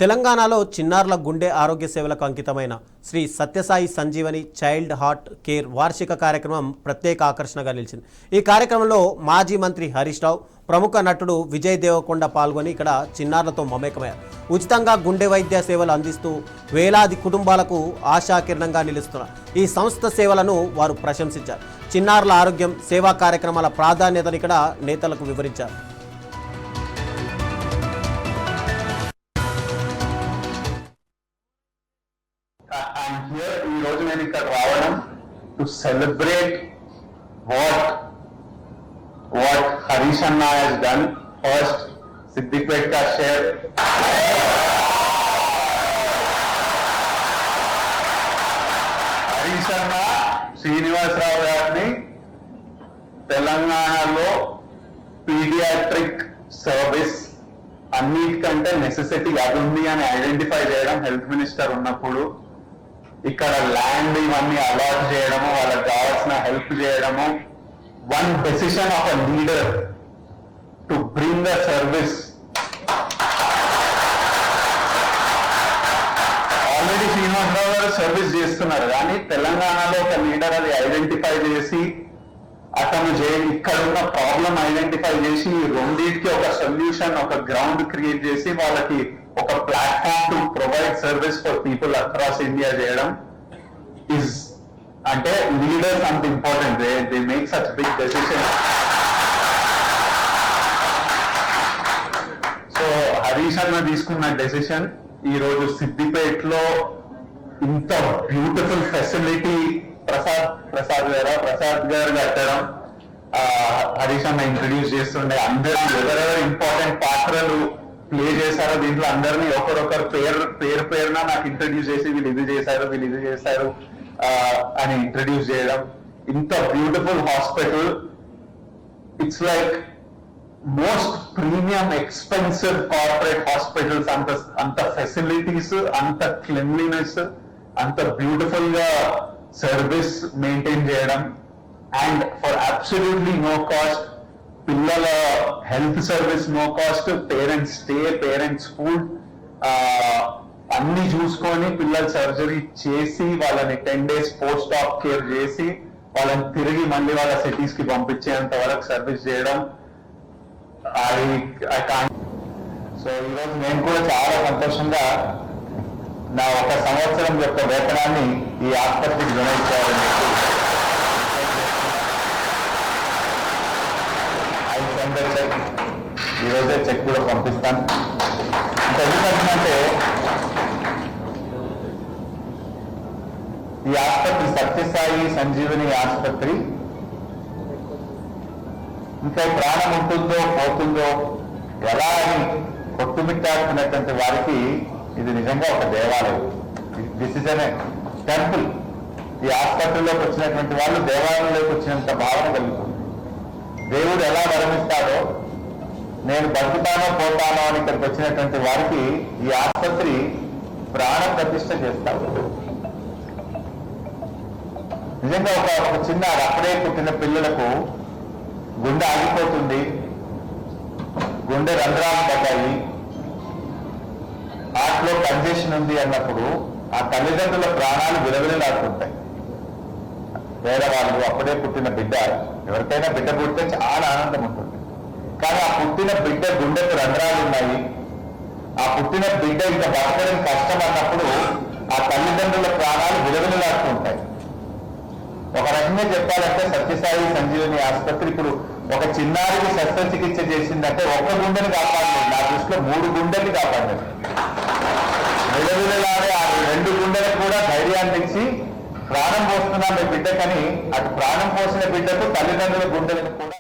తెలంగాణలో చిన్నారుల గుండె ఆరోగ్య సేవలకు అంకితమైన Shri Sathya Sai Sanjeevani child heart care వార్షిక కార్యక్రమం ప్రత్యేక ఆకర్షణగా నిలిచింది. ఈ కార్యక్రమంలో మాజీ మంత్రి హరీష్ రావు, ప్రముఖ నటుడు విజయ్ దేవరకొండ పాల్గొని ఇక్కడ చిన్నారులతో మమేకమయ్యారు. ఉచితంగా గుండె వైద్య సేవలు అందిస్తూ వేలాది కుటుంబాలకు ఆశాకిరణంగా నిలుస్తున్నారు. ఈ సంస్థ సేవలను వారు ప్రశంసించారు. చిన్నారుల ఆరోగ్యం, సేవా కార్యక్రమాల ప్రాధాన్యతను ఇక్కడ నేతలకు వివరించారు. I'm here ఈ రోజు నేను ఇక్కడ రావడం to celebrate what Harish Anna has done. First, Siddipet ka share. Harish Anna, Srinivas Rao గారిని తెలంగాణలో పీడియాట్రిక్ సర్వీస్ అన్నిటికంటే నెసెసిటీ అది ఉంది అని ఐడెంటిఫై చేయడం, హెల్త్ మినిస్టర్ ఉన్నప్పుడు ఇక్కడ ల్యాండ్ ఇవన్నీ అలాట్ చేయడము, వాళ్ళకి కావాల్సిన హెల్ప్ చేయడము, one decision of a leader to bring the service. Already Srinivasa Rao గారు సర్వీస్ చేస్తున్నారు, కానీ తెలంగాణలో ఒక లీడర్ అది ఐడెంటిఫై చేసి అతను ఇక్కడ ఉన్న ప్రాబ్లం ఐడెంటిఫై చేసి రెండింటికి ఒక సొల్యూషన్, ఒక గ్రౌండ్ క్రియేట్ చేసి వాళ్ళకి ఒక platform to provide service for people across India చేయడం ఇస్ అంటే లీడర్స్ అంత important. They make such big decision. So Harish అన్న తీసుకున్న డెసిషన్ ఈ రోజు సిద్దిపేటలో ఇంత బ్యూటిఫుల్ ఫెసిలిటీ ప్రసాద్ గారు కట్టడం, హరీష్ అన్న ఇంట్రడ్యూస్ చేస్తుండే అందరూ ఎవరెవరు ఇంపార్టెంట్ పాత్రలు ప్లే చేశారో దీంట్లో అందరినీ ఒకరొకరు పేరున నాకు ఇంట్రడ్యూస్ చేసి వీళ్ళు ఇది చేశారు అని ఇంట్రడ్యూస్ చేయడం. ఇంత beautiful hospital, it's like most premium expensive corporate hospitals. అంత ఫెసిలిటీస్, అంత క్లీన్లీనెస్, అంత బ్యూటిఫుల్ గా సర్వీస్ మెయింటైన్ చేయడం, and for absolutely no cost. పిల్లల health service no cost, parents stay, parents food అన్ని చూసుకొని పిల్లల సర్జరీ చేసి వాళ్ళని 10 days పోస్ట్ ఆప్ కేర్ చేసి వాళ్ళని తిరిగి మళ్ళీ వాళ్ళ సిటీస్ కి పంపించేంత వరకు సర్వీస్ చేయడం. సో ఈరోజు నేను కూడా చాలా సంతోషంగా నా 1 సంవత్సరం యొక్క వేతనాన్ని ఈ ఆసుపత్రికి డొనేట్ చేయాలని చెప్పి ఈరోజే చెక్ కూడా పంపిస్తాను. ఇంకా ఎందుకంటే ఈ ఆసుపత్రి సత్యసాయి సంజీవని ఆసుపత్రి ఇంకా ప్రాణం ఉంటుందో పోతుందో ఎలా అని కొట్టుమిట్టాడుతున్నటువంటి వారికి ఇది నిజంగా ఒక దేవాలయం. దిస్ ఇస్ అనే టెంపుల్. ఈ ఆసుపత్రిలోకి వచ్చినటువంటి వాళ్ళు దేవాలయంలోకి వచ్చినంత భావన కలుగుతుంది. దేవుడు ఎలా వరమిస్తాడో, నేను బతుకుతానో పోతానో అని ఇక్కడికి వచ్చినటువంటి వారికి ఈ ఆసుపత్రి ప్రాణ ప్రతిష్ఠ చేస్తాడు. నిజంగా ఒక చిన్న అప్పుడే పుట్టిన పిల్లలకు గుండె ఆగిపోతుంది, గుండె రంధ్రాలు పడ్డాయి, హార్ట్లో కంజెషన్ ఉంది అన్నప్పుడు ఆ తల్లిదండ్రుల ప్రాణాలు విలవిలలాడుతుంటాయి. పేదవాళ్ళు, అప్పుడే పుట్టిన బిడ్డ, ఎవరికైనా బిడ్డ పుడితే చాలా ఆనందం ఉంటుంది. కానీ ఆ పుట్టిన బిడ్డ గుండెకు రంధ్రాలు ఉన్నాయి, ఆ పుట్టిన బిడ్డ ఇంకా బతకడం కష్టం అన్నప్పుడు ఆ తల్లిదండ్రుల ప్రాణాలు విలవిలలాడుతూ ఉంటాయి. ఒక రకంగా చెప్పాలంటే సత్యసాయి సంజీవని ఆసుపత్రి ఇప్పుడు ఒక చిన్నారికి శస్త్రచికిత్స చేసిందంటే ఒక్క గుండెని కాపాడలేదు, నా దృష్టిలో 3 గుండెల్ని కాపాడలేదు. విలవిలలాడే ఆ 2 గుండెలకు కూడా ధైర్యాన్ని ఇచ్చి ప్రాణం పోస్తున్నా మీ బిడ్డకని అటు ప్రాణం పోసిన బిడ్డకు తల్లిదండ్రుల గుండెలను కూడా